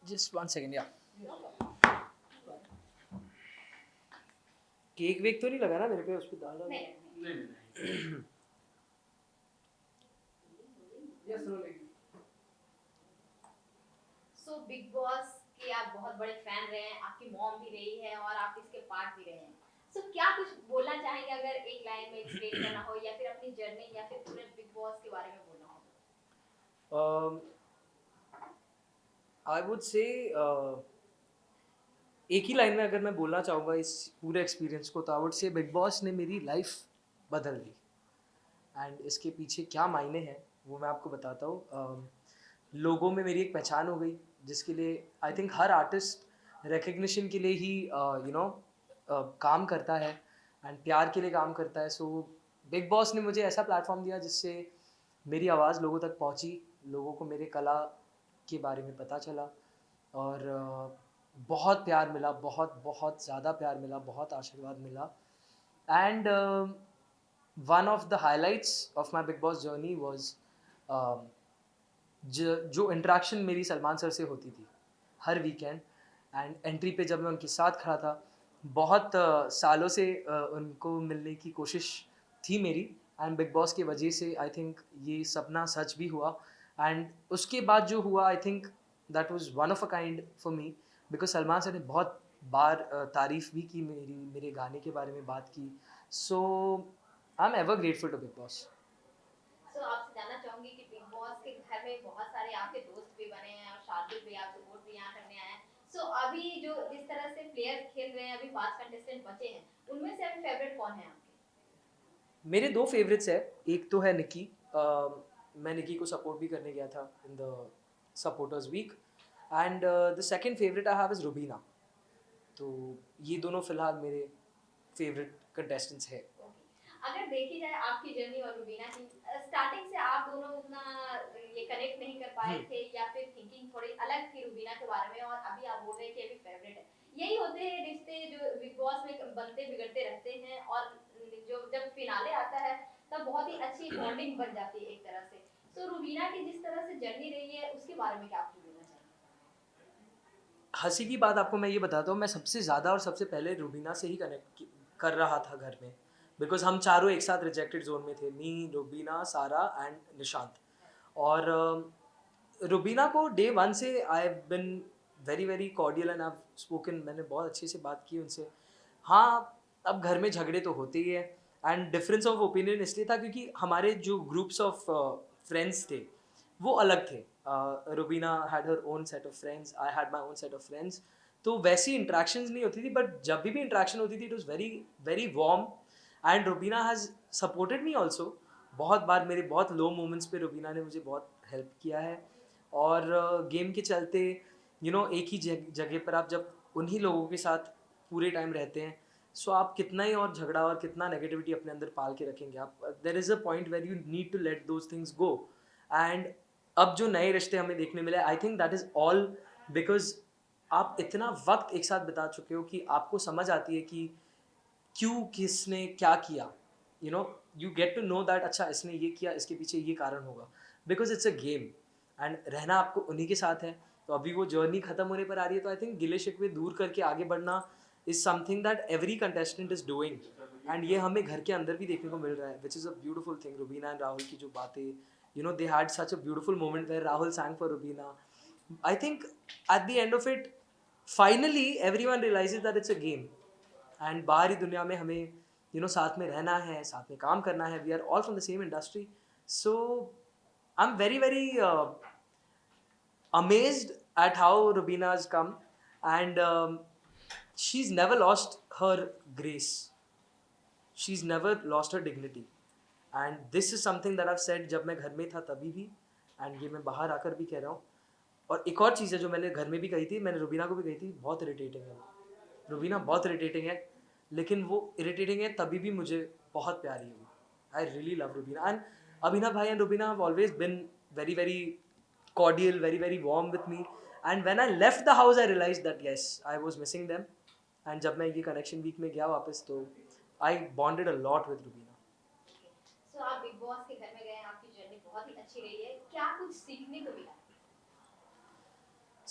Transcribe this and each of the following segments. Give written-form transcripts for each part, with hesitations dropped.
Just 1 second, yeah. Cake वेक तो नहीं लगा ना मेरे पे, उस पे दाल नहीं नहीं। Yes, rolling. सो बिग बॉस के आप बहुत बड़े फैन रहे हैं, आपकी मॉम भी रही है और आप इसके पार्ट भी रहे हैं। सो क्या कुछ बोलना चाहेंगे अगर एक लाइन में एक्सप्लेन करना हो या फिर अपनी जर्नी या फिर पूरे बिग बॉस के बारे में बोलना हो? आई वुड से एक ही लाइन में अगर मैं बोलना चाहूँगा इस पूरे एक्सपीरियंस को, तो I would say big boss ने मेरी लाइफ बदल दी। एंड इसके पीछे क्या मायने हैं वो मैं आपको बताता हूँ। लोगों में मेरी एक पहचान हो गई, जिसके लिए I think her artist recognition के लिए ही काम करता है एंड प्यार के लिए काम करता है। सो बिग बॉस ने मुझे ऐसा प्लेटफॉर्म दिया जिससे मेरी आवाज़ लोगों तक पहुंची, लोगों को मेरे कला के बारे में पता चला और बहुत प्यार मिला, बहुत बहुत ज़्यादा प्यार मिला, बहुत आशीर्वाद मिला। And one of the highlights of my Big Boss journey was जो इंटरेक्शन मेरी सलमान सर से होती थी हर वीकेंड एंड एंट्री पे जब मैं उनके साथ खड़ा था। बहुत सालों से उनको मिलने की कोशिश थी मेरी, एंड बिग बॉस की वजह से आई थिंक ये सपना सच भी हुआ। एंड उसके बाद जो हुआ, आई think that was one of a kind for me, because Salman sir ने बहुत बार तारीफ़ भी की मेरी, मेरे गाने के बारे में बात की। So I am ever grateful to big boss. So आपसे जानना चाहूंगी कि बिग बॉस के घर में बहुत सारे आपके दोस्त भी बने हैं और शार्दुल भी आप सपोर्ट भी यहाँ करने आए हैं। सो अभी जो जिस तरह से प्लेयर खेल रहे हैं, अभी 5 कंटेस्टेंट बचे हैं, उनमें से अभी फेवरेट कौन है आपके? मेरे दो फेवरेट्स है। एक तो है निकी। मैं निकी को सपोर्ट भी करने गया था in the supporters week. And the second favourite I have is Rubina. तो ये दोनों फिलहाल मेरे फेवरेट कंटेस्टेंट्स है। अगर देखी जाए आपकी जर्नी और रुबीना की, स्टार्टिंग से आप दोनों उतना ये कनेक्ट नहीं कर पाए थे या फिर थिंकिंग थोड़ी अलग थी रुबीना के बारे में, और अभी आप बोल रहे हैं कि अभी फेवरेट है। यही होते हैं रिश्ते जो बिग बॉस में बनते बिगड़ते रहते हैं, और जो जब फिनाले आता है तब बहुत ही अच्छी बॉन्डिंग बन जाती है एक तरह से। तो रुबीना की जिस तरह से जर्नी रही है उसके बारे में क्या आप बोलना चाहेंगे? हंसी की बात आपको मैं ये बताता हूँ, मैं सबसे ज़्यादा और सबसे पहले रुबीना से ही कनेक्ट कर रहा था घर में, बिकॉज हम चारों एक साथ रिजेक्टेड जोन में थे, मी, रुबीना, सारा एंड निशांत। और रुबीना को डे वन से I have been very very cordial and I spoken, मैंने बहुत अच्छे से बात की उनसे। हाँ, अब घर में झगड़े तो होते ही है एंड डिफरेंस ऑफ ओपिनियन इसलिए था क्योंकि हमारे जो ग्रुप्स ऑफ फ्रेंड्स थे वो अलग थे। Rubina had her own set of friends, I had my own set of friends. तो वैसी इंट्रैक्शंस नहीं होती थी, बट जब भी इंट्रैक्शन होती थी it was very very warm. And Rubina has supported me also. बहुत बार मेरे बहुत लो मोमेंट्स पे रुबीना ने मुझे बहुत हेल्प किया है। और गेम के चलते एक ही जगह पर आप जब उन्हीं लोगों के साथ पूरे टाइम रहते हैं, सो आप कितना ही और झगड़ा और कितना नेगेटिविटी अपने अंदर पाल के रखेंगे। आप, there is a point where you need to let those things go. And अब जो नए रिश्ते हमें देखने मिले, I think that is all because आप इतना वक्त एक साथ बिता चुके हो कि आपको समझ आती है कि क्यों किसने क्या किया। You get to know that अच्छा इसने ये किया, इसके पीछे ये कारण होगा, because it's a game and रहना आपको उन्हीं के साथ है। तो अभी वो जर्नी खत्म होने पर आ रही है, तो आई थिंक गिले शिकवे दूर करके आगे बढ़ना is something that every contestant is doing. And ये हमें घर के अंदर भी देखने को मिल रहा है, which is a beautiful thing. Rubina and Rahul की जो बातें, they had such a beautiful moment where Rahul sang for Rubina. I think at the end of it, finally everyone realizes that it's a game. And बाहरी दुनिया में हमें साथ में रहना है, साथ में काम करना है। We are all from the same industry. So I am very very amazed at how Rubina has come, and she's never lost her grace. She's never lost her dignity. And this is something that I've said जब मैं घर में था तभी भी, and ये मैं बाहर आकर भी कह रहा हूँ। और एक और चीज़ है जो मैंने घर में भी कही थी, मैंने रुबीना को भी कही थी, बहुत इरिटेटिंग है रुबीना, बहुत इरिटेटिंग है। लेकिन वो इरिटेटिंग है तभी भी मुझे बहुत प्यारी है वो। I really love Rubina and Abhinav भाई and Rubina have always been very very cordial, very very warm with me. And when I left the house I realized that yes, I was missing them. And जब मैं ये connection weak में गया वापस, तो I bonded a lot with Rubina. सो आप big Boss के घर में गए हैं, आपकी जर्नी बहुत ही अच्छी रही है, क्या कुछ सीखने को मिला?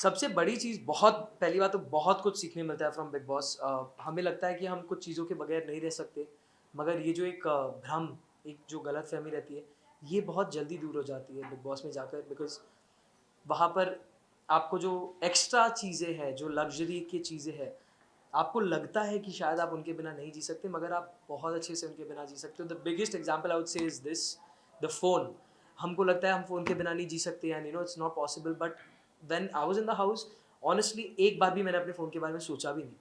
सबसे बड़ी चीज़, बहुत पहली बात तो बहुत कुछ सीखने मिलता है फ्रॉम बिग बॉस। हमें लगता है कि हम कुछ चीज़ों के बगैर नहीं रह सकते, मगर ये जो एक भ्रम, एक जो गलतफ़हमी रहती है, ये बहुत जल्दी दूर हो जाती है बिग बॉस में जाकर। बिकॉज़ वहाँ पर आपको जो एक्स्ट्रा चीज़ें हैं, जो लग्ज़री की चीज़ें हैं, आपको लगता है कि शायद आप उनके बिना नहीं जी सकते, मगर आप बहुत अच्छे से उनके बिना जी सकते हो। The biggest example I would say is this, the phone. हमको लगता है हम फ़ोन के बिना नहीं जी सकते and it's not possible, but when I was in the house, honestly एक बार भी मैंने अपने फ़ोन के बारे में सोचा भी नहीं।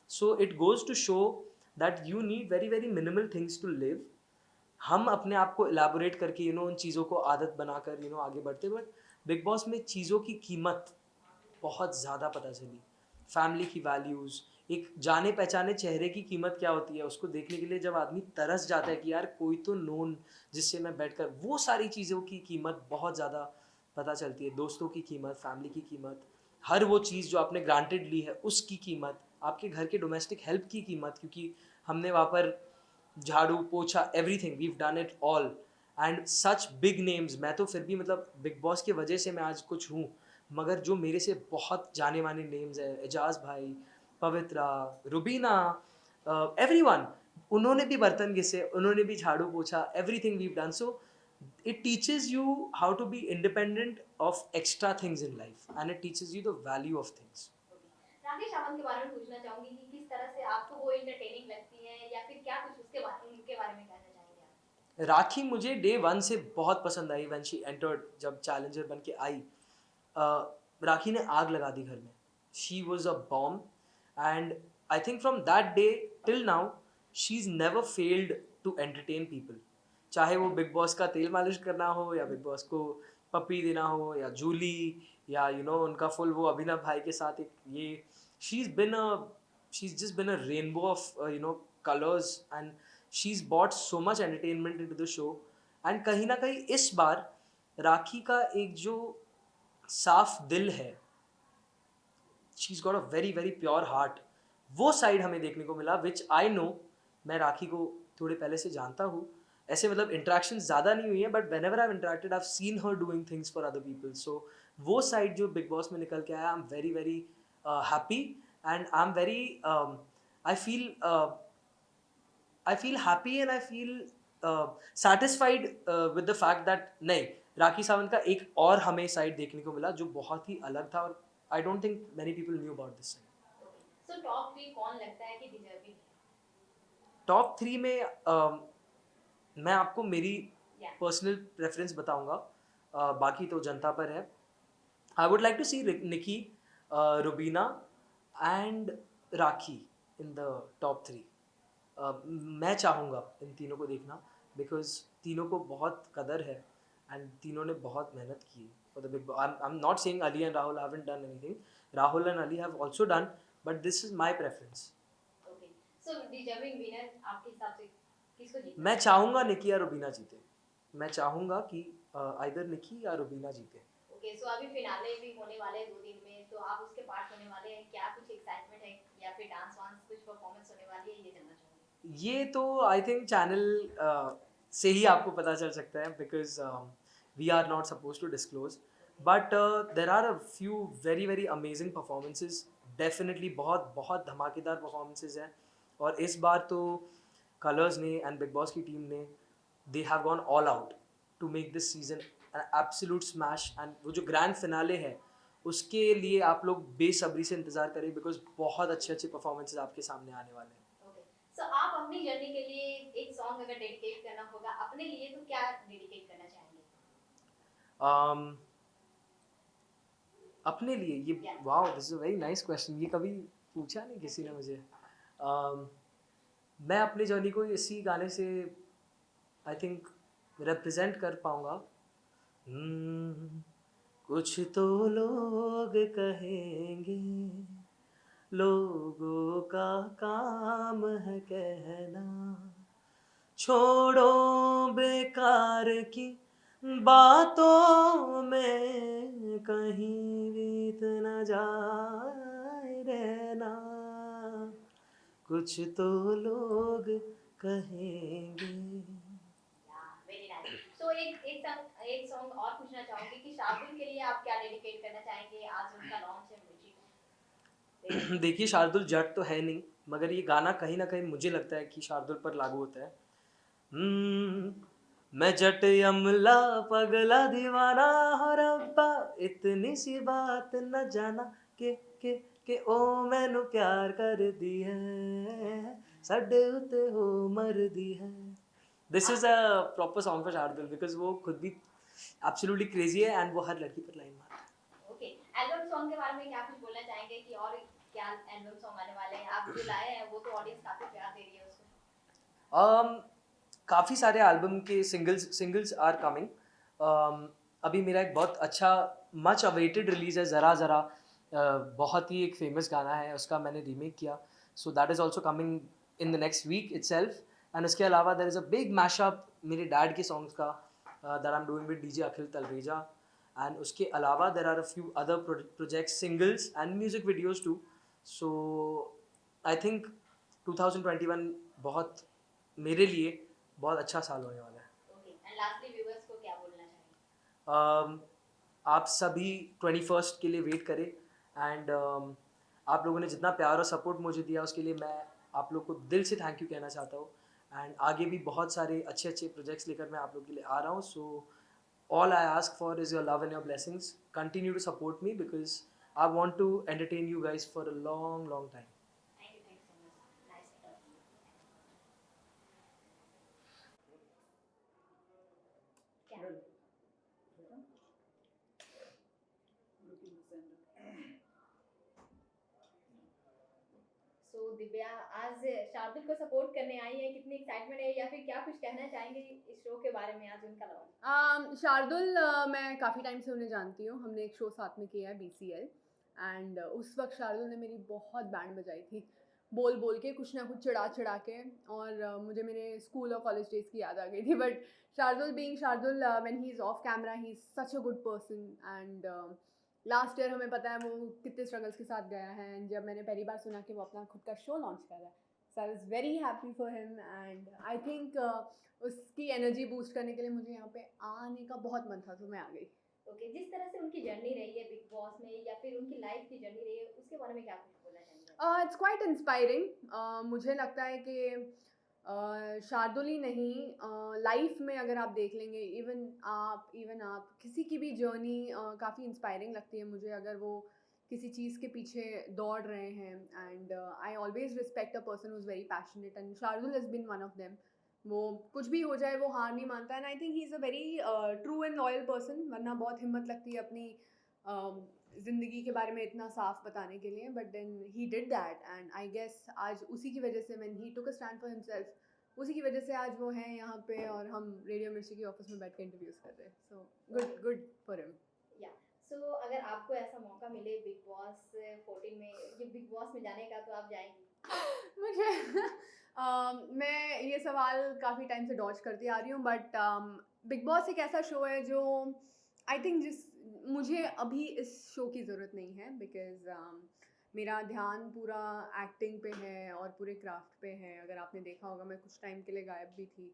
So it goes to show that you need very, very minimal things to live. हम अपने आप को इलैबोरेट करके उन चीज़ों को आदत बनाकर आगे बढ़ते, बट बिग बॉस में चीज़ों की कीमत बहुत ज़्यादा पता चली। फैमिली की वैल्यूज़, एक जाने पहचाने चेहरे की कीमत क्या होती है, उसको देखने के लिए जब आदमी तरस जाता है कि यार कोई तो नोन जिससे मैं बैठकर, वो सारी चीज़ों की कीमत बहुत ज़्यादा पता चलती है। दोस्तों की कीमत, फैमिली की कीमत, हर वो चीज़ जो आपने ग्रांटेड ली है उसकी कीमत, आपके घर के डोमेस्टिक हेल्प की कीमत, क्योंकि हमने वहाँ पर झाड़ू पोछा everything, we have done it all and such big names. मैं तो फिर भी मतलब बिग बॉस की वजह से मैं आज कुछ हूँ, मगर जो मेरे से बहुत जाने माने नेम्स हैं, एजाज भाई, पवित्रा, रुबीना, एवरीवन, उन्होंने भी बर्तन घिसे, उन्होंने भी झाड़ू पोछा, everything we have done. So it teaches you how to be independent of extra things in life, and it teaches you the value of things. Rakesh Sawant के बारे में पूछना चाहूंगी कि किस तरह से आपको वो एंटरटेनिंग लगती है या फिर क्या कुछ उनके बारे में कहना चाहेंगे आप? राखी मुझे डे वन से बहुत पसंद आई। व्हेन शी एंटर्ड, जब चैलेंजर बन के आई, राखी ने आग लगा दी घर में। She was a bomb and I think from that day till now she is never failed to entertain people. चाहे वो बिग बॉस का तेल मालिश करना हो, या बिग बॉस को पप्पी देना हो, या जूली, या उनका फुल वो अभिनव भाई के साथ एक ये, she is been a she's just been a rainbow of colors, and she's brought so much entertainment into the show. and कहीं ना कहीं इस बार राखी का एक जो साफ दिल है, she is got a very, very pure heart, वो साइड हमें देखने को मिला, विच आई नो। मैं राखी को थोड़े पहले से जानता हूँ, ऐसे मतलब इंटरेक्शन ज़्यादा नहीं हुई है, but whenever I interacted I seen her doing things for other people. So वो साइड जो बिग बॉस में निकल के आया, I am very, very happy, and I am very, I feel I feel happy and I feel satisfied with the fact that नहीं, राखी सावंत का एक और हमें साइड देखने को मिला जो बहुत ही अलग था, और आई don't think many people knew about this side. So top 3 कौन लगता है कि डिजर्विंग है? टॉप थ्री में मैं आपको मेरी या पर्सनल प्रेफरेंस बताऊंगा, बाकी तो जनता पर है। I would like to see Nikki, Rubina and Rakhi in the top three. मैं चाहूँगा इन तीनों को देखना, बिकॉज तीनों को बहुत कदर है एंड तीनों ने बहुत मेहनत की for the big. I am not saying Ali and Rahul haven't done anything, Rahul and Ali have also done, but this is my preference. Okay, so deserving winner आपके हिसाब से किसको जीतना मैं चाहिए? चाहूँगा निकी या रुबीना जीते। मैं चाहूँगा कि आइदर निकी या रुबीना जीते। ओके, सो अभी फिनाले भी होने वाले हैं 2 दिन में, तो आप उसके पार्ट होने वाले हैं, क्या कुछ एक्साइटमेंट है या फिर डांस वांस कुछ परफॉर्मेंस होने वाली है, ये जानना चाहूंगी। ये तो आई थिंक चैनल से ही आपको पता चल सकता है, because we are not suppose to disclose, but there are a few very, very amazing performances. Definitely बहुत बहुत धमाकेदार परफॉर्मेंसेज हैं, और इस बार तो कलर्स ने एंड बिग बॉस की टीम ने, they have gone all out to make this season an absolute smash. And वो जो ग्रैंड फिनाले है, उसके लिए आप लोग बेसब्री से इंतज़ार करें, बिकॉज बहुत अच्छे अच्छे परफॉर्मेंसेज आपके सामने आने वाले हैं। ओके, सो आप अपनी जर्नी के लिए एक सॉन्ग अगर डेडिकेट करना होगा अपने लिए तो क्या डेडिकेट करना चाहेंगे? um, अपने लिए ये, या wow this is a very nice question, ये कभी पूछा नहीं किसी ने मुझे। मैं अपनी जर्नी को इसी गाने से आई थिंक रिप्रेजेंट कर पाऊँगा। कुछ तो लोग कहेंगे, लोगों का काम है कहना, छोड़ो बेकार की बातों में कहीं बीत न जाए रहना, कुछ तो लोग कहेंगे। Very nice. तो एक सॉन्ग और पूछना चाहूंगी कि शार्दुल के लिए आप क्या डेडिकेट करना चाहेंगे? आज उनका लॉन्च है म्यूजिक। देखिए शार्दुल जट तो है नहीं, मगर ये गाना कहीं ना कहीं मुझे लगता है कि शार्दुल पर लागू होता है। हम्म, मैं जट यमला पगला दीवाना हो रब्बा, इतनी सी बात न जाना के ओ मैनू प्यार कर दी है, साडे उते हो मर दी है। This is a proper song for Shardul because वो खुद भी एब्सोल्युटली क्रेजी है एंड वो हर लड़की पर लाइन मारता है। ओके, एल्बम सॉन्ग के बारे में क्या कुछ बोलना चाहेंगे कि और क्या एल्बम सॉन्ग आने वाले हैं? आप जो लाए हैं वो तो ऑडियंस काफी प्यार दे रही है उसको। काफ़ी सारे एल्बम के सिंगल्स आर कमिंग। अभी मेरा एक बहुत अच्छा मच अवेटेड रिलीज है ज़रा ज़रा, बहुत ही एक फेमस गाना है, उसका मैंने रीमेक किया, so that is also coming in the next week itself. And उसके अलावा there is a big mashup मेरे डैड के सॉन्ग्स का that I am doing with DJ Akhil Talreja. And उसके अलावा there are a few other projects, singles and music videos too. So I think 2021 बहुत मेरे लिए बहुत अच्छा साल होने वाला है। ओके, एंड लास्टली व्यूअर्स को क्या बोलना चाहेंगे? आप सभी 21st के लिए वेट करें एंड आप लोगों ने जितना प्यार और सपोर्ट मुझे दिया उसके लिए मैं आप लोग को दिल से थैंक यू कहना चाहता हूँ। एंड आगे भी बहुत सारे अच्छे अच्छे प्रोजेक्ट्स लेकर मैं आप लोग के लिए आ रहा हूँ। सो all I ask for is your love and your blessings. Continue to support me because I want to entertain you guys for a long, long time. Thank you so much, nice. क्या सो दिव्या आज शार्दुल को support करने आई है, कितनी excitement है या फिर क्या कुछ कहना चाहेंगे इस शो के बारे में? आज उनका लॉन्च। शार्दुल मैं काफ़ी टाइम से उन्हें जानती हूँ, हमने एक शो साथ में किया है BCL, एंड उस वक्त शार्दुल ने मेरी बहुत बैंड बजाई थी, बोल बोल के कुछ ना कुछ चिढ़ा चिढ़ा के, और मुझे मेरे स्कूल और कॉलेज डेज की याद आ गई थी। But Shardul being Shardul, when he is of camera he is such a good person, and last year हमें पता है वो कितने स्ट्रगल्स के साथ गया है, एंड जब मैंने पहली बार सुना कि वो अपना खुद का शो लॉन्च कर रहा है, so I was very happy for him, and I think उसकी एनर्जी बूस्ट करने के लिए मुझे यहाँ पे आने का बहुत मन था, तो मैं आ गई। ओके, जिस तरह से उनकी जर्नी रही है बिग बॉस में या फिर उनकी लाइफ की जर्नी रही है उसके बारे में क्या कुछ बोलना चाहेंगे? It's quite inspiring. मुझे लगता है कि शार्दुल ही नहीं, लाइफ में अगर आप देख लेंगे, इवन आप किसी की भी जर्नी काफ़ी इंस्पायरिंग लगती है मुझे, अगर वो किसी चीज़ के पीछे दौड़ रहे हैं, and I always respect a person who is very passionate, and Shardul has been one of them. वो कुछ भी हो जाए वो हार नहीं मानता, and I think he is a very true and loyal person, वरना बहुत हिम्मत लगती है अपनी ज़िंदगी के बारे में इतना साफ बताने के लिए, but then he did that, and I guess आज उसी की वजह से, when he took a stand for himself, उसी की वजह से आज वो हैं यहाँ पे, और हम रेडियो मिर्ची की ऑफिस में बैठ के इंटरव्यूज़ कर रहे हैं, सो गुड फॉर हिम। या सो अगर आपको ऐसा मौका मिले बिग बॉस 14 में, ये बिग बॉस में जाने का, तो आप जाएंगी? मुझे मैं ये सवाल काफ़ी टाइम से डॉज करती आ रही हूँ, बट बिग बॉस एक ऐसा शो है जो आई थिंक मुझे अभी इस शो की ज़रूरत नहीं है, बिकॉज मेरा ध्यान पूरा एक्टिंग पे है और पूरे क्राफ्ट पे है। अगर आपने देखा होगा मैं कुछ टाइम के लिए गायब भी थी,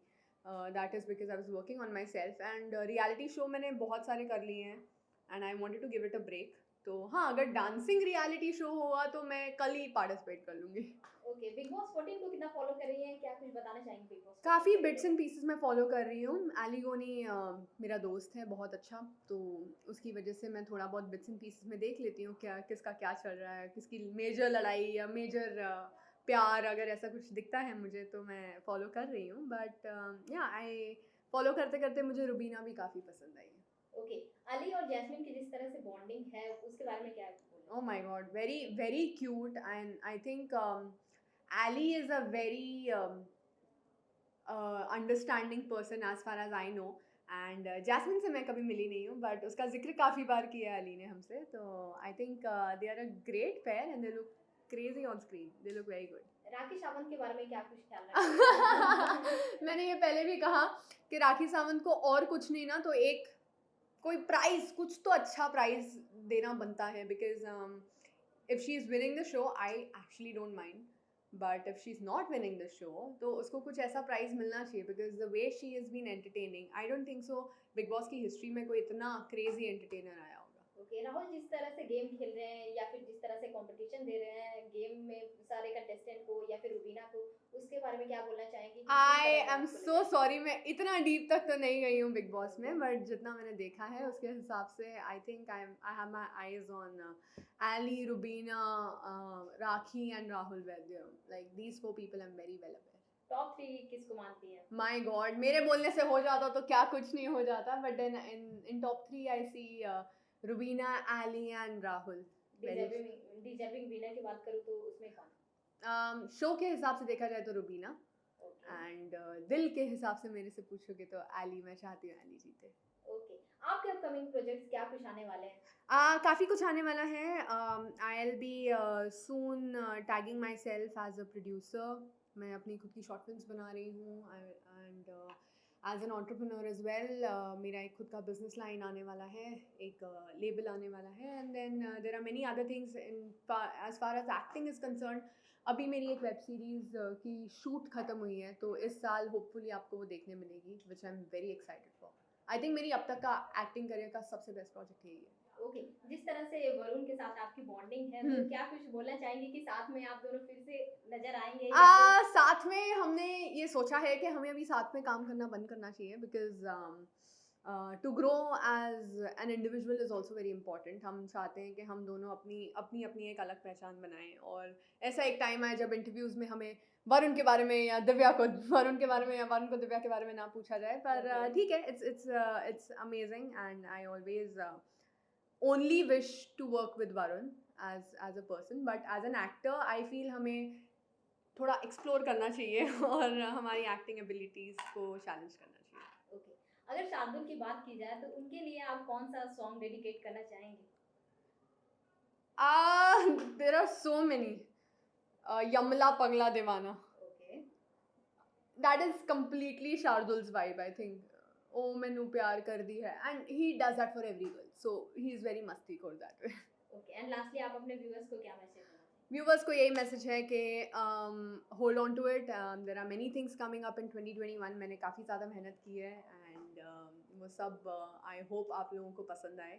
that is because I was working on my self, and reality show मैंने बहुत सारे कर लिए हैं, and I wanted to give it a break. तो हाँ, अगर डांसिंग रियलिटी शो हुआ तो मैं कल ही पार्टिसिपेट कर लूँगी। ओके, बिग बॉस 14 को कितना फॉलो कर रही हैं? क्या कुछ बताना चाहेंगे बिग बॉस? काफ़ी बिट्स एंड पीसेस मैं फॉलो कर रही हूँ। एलिगोनी मेरा दोस्त है बहुत अच्छा, तो उसकी वजह से मैं थोड़ा बहुत बिट्स एंड पीसेस में देख लेती हूँ क्या किसका क्या चल रहा है, किसकी मेजर लड़ाई या मेजर प्यार, अगर ऐसा कुछ दिखता है मुझे तो मैं फॉलो कर रही हूँ। बट या आई फॉलो करते करते मुझे रुबीना भी काफ़ी पसंद आई है। ओके, अली और जैस्मिन की जिस तरह से बॉन्डिंग है उसके बारे में क्या बोलना? Oh my God, very very cute, and I think Ali is a very understanding person as far as I know, and Jasmin से मैं कभी मिली नहीं हूँ, बट उसका जिक्र काफ़ी बार किया है अली ने हमसे, तो I think they are a great pair, and they look crazy on screen, they look very good. Rakhi Sawant के बारे में क्या कुछ ख्याल रखते? मैंने ये पहले भी कहा कि राखी सावंत को और कुछ नहीं ना तो एक कोई प्राइज, कुछ तो अच्छा प्राइज देना बनता है, because if she is winning the show I actually don't mind, but if she is not winning the show तो उसको कुछ ऐसा प्राइज़ मिलना चाहिए, because the way she is been entertaining, I don't think so Bigg Boss की history में कोई इतना क्रेजी एंटरटेनर आया होगा। ओके राहुल, जिस तरह से गेम खेल रहे हैं या फिर जिस तरह से कंपटीशन दे रहे हैं गेम में सारे कंटेस्टेंट को या फिर रुबीना को, उसके बारे में क्या बोलना चाहेंगे कि किस आई तरह से एम आपको सो लगा? सॉरी, मैं इतना डीप तक तो नहीं गई हूँ बिग बॉस में, बट जितना मैंने देखा है उसके हिसाब से I think I have my eyes on Aly, Rubina, Rakhi and Rahul Vaidya, like these four people I am very well aware. Top 3 किसको मानती हैं? माय गॉड, मेरे बोलने से हो जाता तो क्या कुछ नहीं हो जाता, but then in top 3 I see Rubina, Aly and Rahul. Deserving deserving winner की बात करूँ तो उसमें कौन? शो के हिसाब से देखा जाए तो रुबीना, ओके एंड दिल के हिसाब से मेरे से पूछोगे तो एली, मैं चाहती हूँ एली जीते। ओके, आपके अपकमिंग प्रोजेक्ट्स क्या कुछ आने वाले हैं? काफ़ी कुछ आने वाला है। I will be soon tagging my self as a producer. मैं अपनी खुद की शॉर्ट फिल्म्स बना रही हूँ, and as an entrepreneur as well. मेरा एक खुद का बिजनेस लाइन आने वाला है, एक लेबल आने वाला है, and then there are many other things in as far as acting is concern. अभी मेरी एक वेब सीरीज़ की शूट ख़त्म हुई है, तो इस साल होपफुली आपको वो देखने मिलेगी, which I am very excited for. I think मेरी अब तक का एक्टिंग करियर का सबसे बेस्ट प्रोजेक्ट यही है। ओके, जिस तरह से वरुण के साथ आपकी बॉन्डिंग है, तो क्या कुछ बोलना चाहेंगे कि साथ में आप दोनों फिर से नजर आएंगे या फिर? साथ में हमने ये सोचा है कि हमें अभी साथ में काम करना बंद करना चाहिए, because to grow as an individual is also very important. हम चाहते हैं कि हम दोनों अपनी अपनी अपनी एक अलग पहचान बनाएं, और ऐसा एक टाइम आए जब इंटरव्यूज़ में हमें वरुण के बारे में या दिव्या को वरुण के बारे में या वरुण को दिव्या के बारे में ना पूछा जाए। पर Okay. ठीक है, it's amazing, and I always only wish to work with Varun as a person, but as an actor I feel हमें थोड़ा एक्सप्लोर करना चाहिए और हमारी एक्टिंग एबिलिटीज़ को चैलेंज करना चाहिए। ओके, अगर शार्दुल की बात की जाए तो उनके लिए आप कौन सा सॉन्ग डेडिकेट करना चाहेंगे? There are so many. Yamla Pagla Deewana, okay, that is completely Shardul's vibe, I think. ओ मैनू प्यार कर दी है, and he does that for every girl, so he is very मस्तीखोर that way. Okay, and lastly आप अपने व्यूअर्स को क्या मैसेज देना चाहेंगे? व्यूवर्स को यही मैसेज है कि hold on to it, there are many things coming up in 2021। मैंने काफ़ी ज़्यादा मेहनत की है, एंड वो सब आई होप आप लोगों को पसंद आए।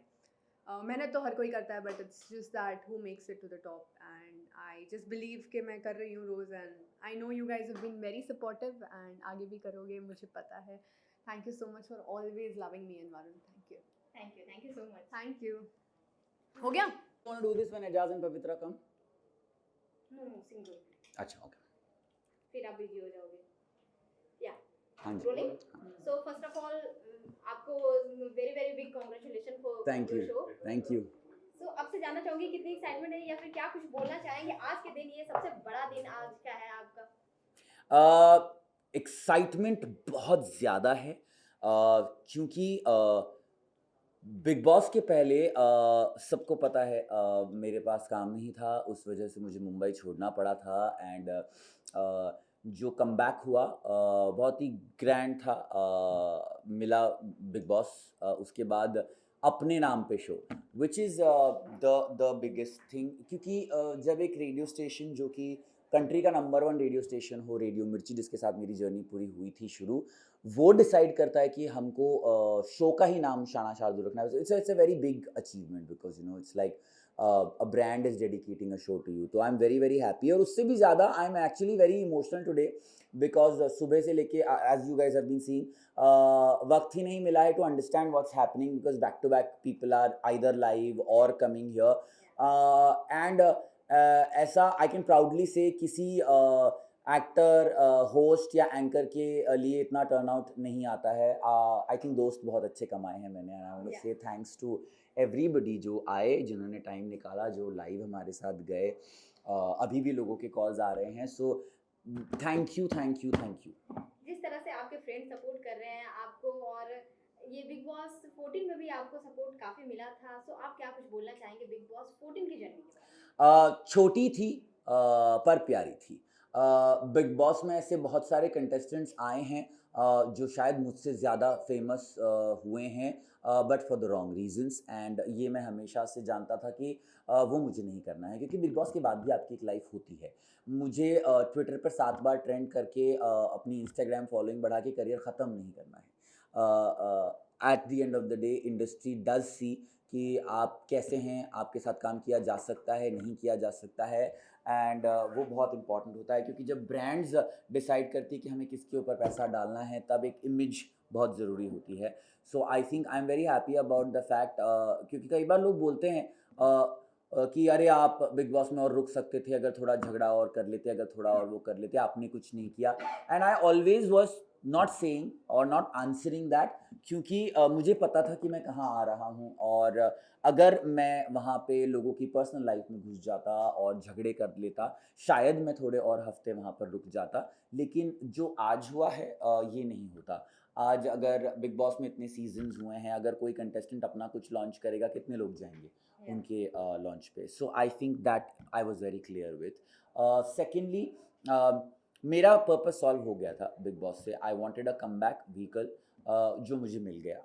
मेहनत तो हर कोई करता है, but it's just that who makes it to the top, and I just believe कि मैं कर रही हूँ रोज़, and I know you guys have been very supportive, and आगे भी करोगे मुझे पता है। Thank you so much for always loving me and Varun. Thank you so much. Thank you. हो गया? Want to do this when Ajaz and Pavitra come? No single, अच्छा, okay. फिर आप बिजी हो जाओगे। या हाँ जी। Rolling. So first of all आपको very very big congratulation for thank you, show. Thank you. So आपसे जानना चाहूंगी कितनी एक्साइटमेंट है या फिर क्या कुछ बोलना चाहेंगे आज के दिन, ये सबसे बड़ा दिन आज का है आपका? एक्साइटमेंट बहुत ज़्यादा है, क्योंकि बिग बॉस के पहले सबको पता है मेरे पास काम नहीं था, उस वजह से मुझे मुंबई छोड़ना पड़ा था, एंड जो कमबैक हुआ बहुत ही ग्रैंड था। मिला बिग बॉस, उसके बाद अपने नाम पे show, which is the biggest thing, क्योंकि जब एक रेडियो स्टेशन जो कि कंट्री का नंबर 1 रेडियो स्टेशन हो, रेडियो मिर्ची, जिसके साथ मेरी जर्नी पूरी हुई थी शुरू, वो डिसाइड करता है कि हमको शो का ही नाम शाना शार्दुल रखना है, it's a very big achievement, because you know it's like a brand is dedicating a show to you, तो I am very very happy. और उससे भी ज़्यादा I am actually very emotional today, because सुबह से लेके as you guys have been seeing वक्त ही नहीं मिला है to understand what's happening, because back to back people are either live और कमिंग हियर, एंड ऐसा आई कैन प्राउडली से किसी एक्टर, होस्ट या एंकर के लिए इतना टर्नआउट नहीं आता है। आई थिंक दोस्त बहुत अच्छे कमाए हैं मैंने, आई वांट टू से थैंक्स टू एवरीबडी जो आए, जिन्होंने टाइम निकाला, जो लाइव हमारे साथ गए, अभी भी लोगों के कॉल्स आ रहे हैं, so thank you, thank you, thank you. जिस तरह से आपके फ्रेंड सपोर्ट कर रहे हैं आपको, और ये बिग बॉस 14 में भी आपको सपोर्ट काफी मिला था, सो आप क्या कुछ बोलना चाहेंगे बिग बॉस 14 की जर्नी के बारे में? छोटी थी पर प्यारी थी। बिग बॉस में ऐसे बहुत सारे कंटेस्टेंट्स आए हैं जो शायद मुझसे ज़्यादा फेमस हुए हैं, but for the wrong reasons. And ये मैं हमेशा से जानता था कि वो मुझे नहीं करना है, क्योंकि बिग बॉस के बाद भी आपकी एक लाइफ होती है। मुझे ट्विटर पर 7 बार ट्रेंड करके अपनी इंस्टाग्राम फॉलोइंग बढ़ा के करियर ख़त्म नहीं करना है। At the end of the day industry does she कि आप कैसे हैं, आपके साथ काम किया जा सकता है, नहीं किया जा सकता है। एंड वो बहुत इंपॉर्टेंट होता है, क्योंकि जब ब्रांड्स डिसाइड करती है कि हमें किसके ऊपर पैसा डालना है, तब एक इमेज बहुत ज़रूरी होती है। So I think I am very happy about the fact, क्योंकि कई बार लोग बोलते हैं कि अरे आप बिग बॉस में और रुक सकते थे, अगर थोड़ा झगड़ा और कर लेते, अगर थोड़ा और वो कर लेते, आपने कुछ नहीं किया। And I always was not saying और नॉट आंसरिंग दैट, क्योंकि मुझे पता था कि मैं कहाँ आ रहा हूँ, और अगर मैं वहाँ पे लोगों की पर्सनल लाइफ में घुस जाता और झगड़े कर लेता, शायद मैं थोड़े और हफ्ते वहाँ पर रुक जाता। लेकिन जो आज हुआ है ये नहीं होता। आज अगर बिग बॉस में इतने सीजन्स हुए हैं, अगर कोई कंटेस्टेंट अपना कुछ लॉन्च करेगा, कितने लोग जाएंगे उनके लॉन्च पे। So I think that I was very clear with. Secondly, मेरा पर्पस सॉल्व हो गया था बिग बॉस से। I wanted a comeback vehicle, जो मुझे मिल गया।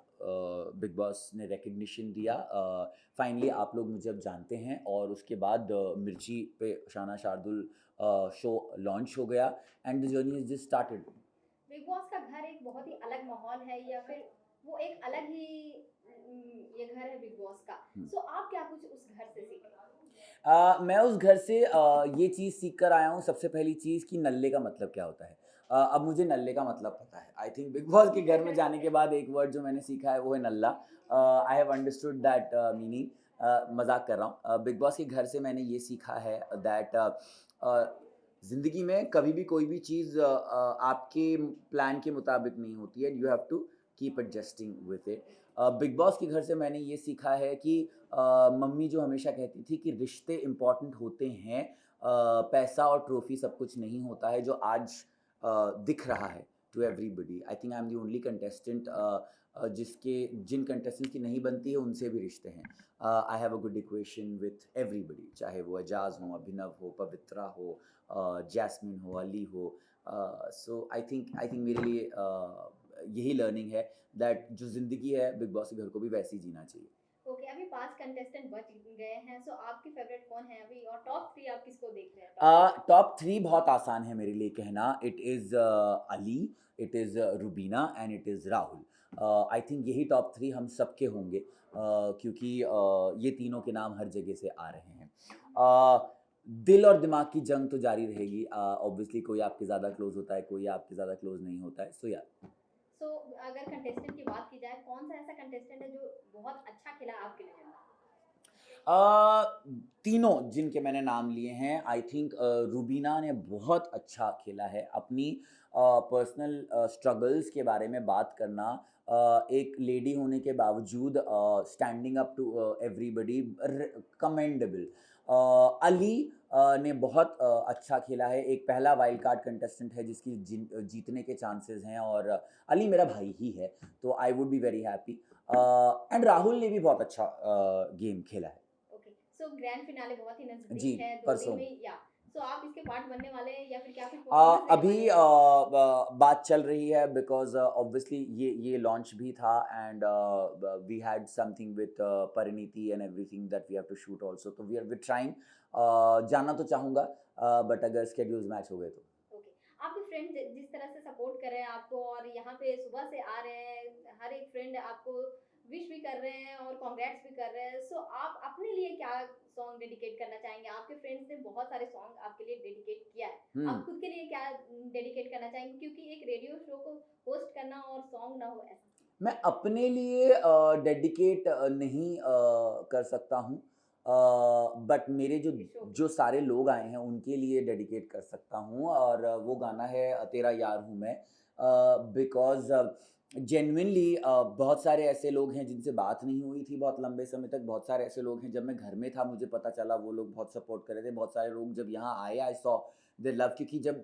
बिग बॉस ने रिकग्निशन दिया, फाइनली आप लोग मुझे अब जानते हैं, और उसके बाद मिर्ची पे शाना शार्दुल शो लॉन्च हो गया, and the journey is just started. Big boss का घर एक बहुत ही अलग माहौल है, या फिर वो एक अलग ही ये घर है बिग बॉस का। सो आप क्या कुछ उस घर से सीखे? मैं उस घर से ये चीज़ सीख कर आया हूँ, सबसे पहली चीज़ कि नल्ले का मतलब क्या होता है। अब मुझे नल्ले का मतलब पता है। आई थिंक बिग बॉस के घर में जाने के बाद एक वर्ड जो मैंने सीखा है वो है नल्ला। I have understood that meaning. मजाक कर रहा हूँ। बिग बॉस के घर से मैंने ये सीखा है दैट ज़िंदगी में कभी भी कोई भी चीज़ आपके प्लान के मुताबिक नहीं होती है। You have to keep adjusting with it. Bigg Boss के घर से मैंने ये सीखा है कि मम्मी जो हमेशा कहती थी कि रिश्ते इम्पॉर्टेंट होते हैं, पैसा और ट्रॉफी सब कुछ नहीं होता है, जो आज दिख रहा है to everybody. I think I am the only contestant जिसके जिन कंटेस्टेंट की नहीं बनती है उनसे भी रिश्ते हैं। I have a good equation with everybody, चाहे वो एजाज हो, अभिनव हो, पवित्रा हो, जैस्मिन हो, अली हो। सो आई थिंक मेरे लिए यही लर्निंग है दैट जो ज़िंदगी है बिग बॉस के घर को भी वैसे ही जीना चाहिए। ओके, अभी 5 कंटेस्टेंट बच गए हैं, सो आपके फेवरेट कौन है अभी, और टॉप 3 आप किसको देख रहे हैं? टॉप 3 बहुत आसान है मेरे लिए कहना। It is Ali, it is Rubina and it is Rahul. I think यही टॉप 3 हम सबके होंगे, क्योंकि ये तीनों के नाम हर जगह से आ रहे हैं। दिल और दिमाग की जंग तो जारी रहेगी। ऑब्वियसली कोई आपके ज़्यादा क्लोज होता है, कोई आपके ज़्यादा क्लोज नहीं होता है। सो सो अगर कंटेस्टेंट की बात की जाए, कौन सा ऐसा कंटेस्टेंट है जो बहुत अच्छा खेला आपके लिए? तीनों जिनके मैंने नाम लिए हैं, आई थिंक रुबीना ने बहुत अच्छा खेला है। अपनी पर्सनल स्ट्रगल्स के बारे में बात करना, एक लेडी होने के बावजूद standing up to everybody, commendable. Ali ने बहुत अच्छा खेला है। एक पहला वाइल्ड कार्ड कंटेस्टेंट है जिसकी जीतने के चांसेस हैं, और अली मेरा भाई ही है, तो I would be very happy. And Rahul ने भी बहुत अच्छा गेम खेला है। ओके, सो ग्रैंड फिनाले बहुत ही जी, नजदीक है, 2 दिन परसों। में, या सो आप इसके पार्ट बनने वाले हैं या फिर क्या कुछ अभी बात चल रही है, बिकॉज ऑब्वियसली ये लॉन्च भी था, and we had something with Parineeti and everything that we have to shoot also, तो वी आर ट्राइंग। जाना तो चाहूँगा, बट अगर स्केड्यूल्स मैच हो गए तो। ओके, आपके फ्रेंड जिस तरह से सपोर्ट कर रहे हैं आपको, और यहाँ पे सुबह से आ रहे हैं, हर एक फ्रेंड आपको विश भी कर रहे हैं और कांग्रेट्स भी कर रहे हैं, सो आप अपने लिए क्या सॉन्ग डेडिकेट करना चाहेंगे? आपके फ्रेंड्स ने बहुत सारे सॉन्ग आपके लिए डेडिकेट किया है, आप खुद के लिए क्या डेडिकेट करना चाहेंगे? क्योंकि एक रेडियो शो को होस्ट करना और सॉन्ग ना हो ऐसा। मैं अपने लिए डेडिकेट नहीं कर सकता हूँ, बट मेरे जो शो जो सारे लोग आए हैं उनके लिए डेडिकेट कर सकता हूँ, और वो गाना है तेरा यार हूँ मैं। बिकॉज जेन्युइनली बहुत सारे ऐसे लोग हैं जिनसे बात नहीं हुई थी बहुत लंबे समय तक। बहुत सारे ऐसे लोग हैं, जब मैं घर में था मुझे पता चला, वो लोग बहुत सपोर्ट कर रहे थे। बहुत सारे लोग जब यहाँ आए, आई सॉ देयर लव, क्योंकि जब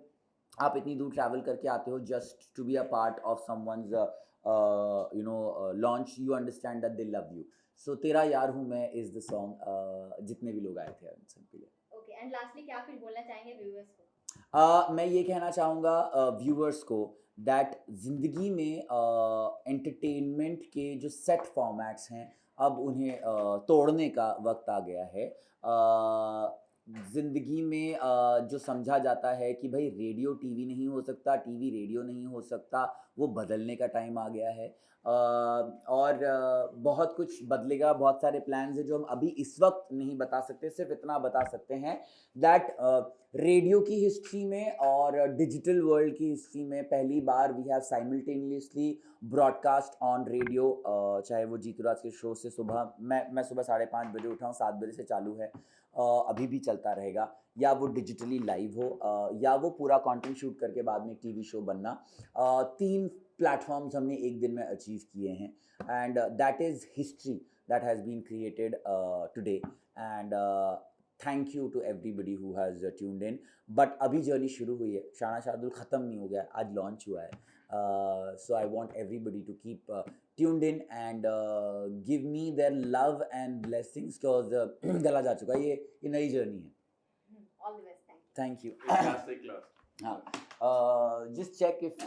आप इतनी दूर ट्रैवल करके आते हो just to be a part of someone's launch, you understand that they love you. So तेरा यार हूँ मैं इज द सॉन्ग, जितने भी लोग आए थे उन सब के लिए। ओके, एंड लास्टली क्या कुछ बोलना चाहेंगे व्यूअर्स को? मैं ये कहना चाहूँगा व्यूअर्स को दैट ज़िंदगी में एंटरटेनमेंट के जो सेट फॉर्मेट्स हैं अब उन्हें तोड़ने का वक्त आ गया है। ज़िंदगी में जो समझा जाता है कि भाई रेडियो टीवी नहीं हो सकता, टीवी रेडियो नहीं हो सकता, वो बदलने का टाइम आ गया है। और बहुत कुछ बदलेगा, बहुत सारे प्लान्स हैं जो हम अभी इस वक्त नहीं बता सकते, सिर्फ इतना बता सकते हैं दैट रेडियो की हिस्ट्री में और डिजिटल वर्ल्ड की हिस्ट्री में पहली बार we have simultaneously broadcast on radio. चाहे वो जीतू राज के शो से सुबह मैं सुबह 5:30 बजे उठा हूँ, 7 बजे से चालू है, अभी भी चलता रहेगा, या वो डिजिटली लाइव हो, या वो पूरा कंटेंट शूट करके बाद में एक टीवी शो बनना। 3 प्लेटफॉर्म्स हमने एक दिन में अचीव किए हैं and that is history that has been created today and thank you to everybody who has tuned in. But अभी जर्नी शुरू हुई है, शाना शार्दुल ख़त्म नहीं हो गया, आज लॉन्च हुआ है। So I want everybody to keep tuned in and give me their love and blessings because गला जा चुका है, ये नई जर्नी है। All the best, thank you. Thank you. Classic class. हाँ, just check if